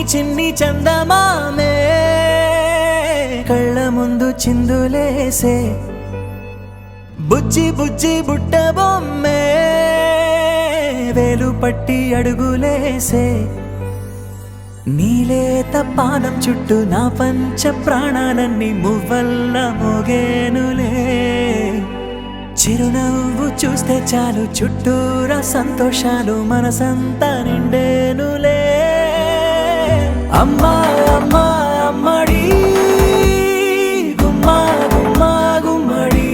చిన్ని చందమామే కళ్ళ ముందు చిందులేసే బుజ్జి బుజ్జి బుట్ట బొమ్మే వేలు పట్టి అడుగులేసే నీలేత పానం చుట్టూ నా పంచ ప్రాణాలన్నీ మువ్వల్ల మోగేనులే చిరునవ్వు చూస్తే చాలు చుట్టూరా సంతోషాలు మనసంతా నిండేనులే అమ్మా అమ్మా అమ్మడి గుమ్మా గుమ్మా గుమ్మడి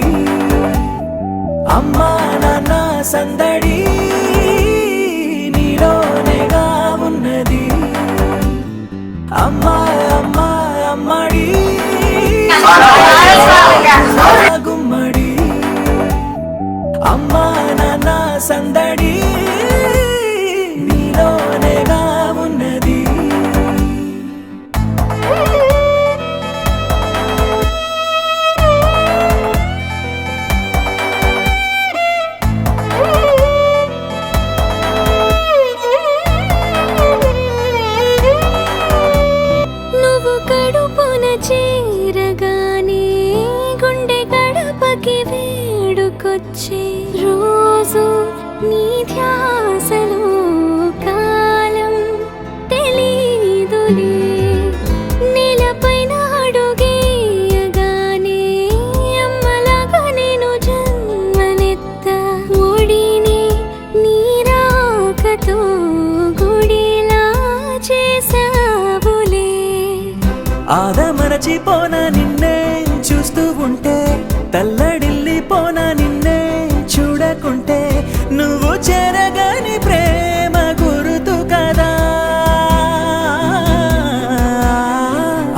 అమ్మా నాన్న సందడి నీలోనేగా ఉన్నది అమ్మా అమ్మా అమ్మడి గుమ్మడి అమ్మా నాన్న సందడి నీలోనేగా ఉన్నది నువ్వు కడుపున చేరగానే గుండె గడపకి వేడుకొచ్చే రోజు నీ ధ్యాసలో కాలం తెలీదులే నేలపైన అడుగేయగానే అమ్మలాగా నేను జన్మనెత్త ఒడిని నీ రాకతో గుడిలా చేసావులే ఆదమరచిపోనా నిన్నే చూస్తూ ఉంటే తల్లడిల్లిపోనా నిన్నే చూడకుంటే నువ్వు చెరగని ప్రేమ గురుతు కదా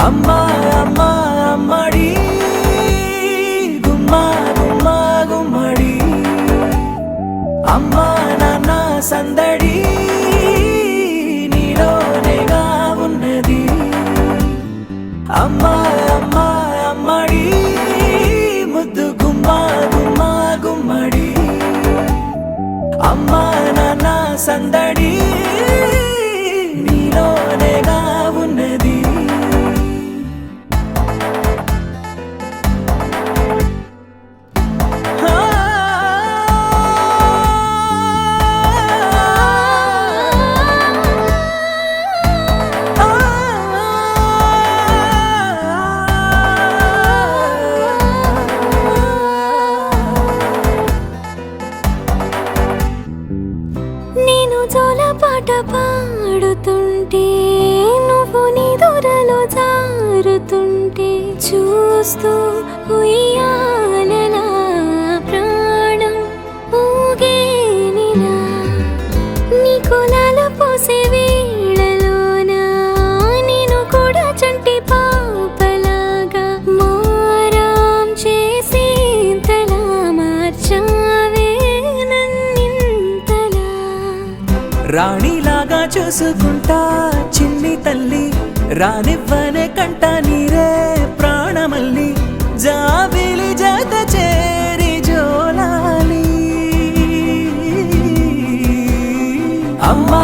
అమ్మా అమ్మా అమ్మడి గుమ్మా గుమ్మా గుమ్మడి అమ్మా నాన్న సందడి నీలోనేగా ఉన్నది అమ్మా అమ్మా అమ్మడి ముద్దు గుమ్మా గుమ్మా గుమ్మడి అమ్మా నాన్న సందడి నీలోనేగా ఉన్నది నేను జోలపాట పాడుతుంటే నువ్వు నీ దూరలో జారుతుంటే చూస్తూ ఉయ్యాలలా ప్రాణం ఊగేనిలా నీ కులాల పోసే వేళలోన నేను కూడా చంటి పాపలాగా మారాం చేసేంతలా మార్చావే నన్నింతలా రాణిలాగా చూసుకుంటా చిన్ని తల్లి రానివ్వనే కంట నీరే ప్రాణమల్లి జాబిలి జత చేరి జోలాలి అమ్మా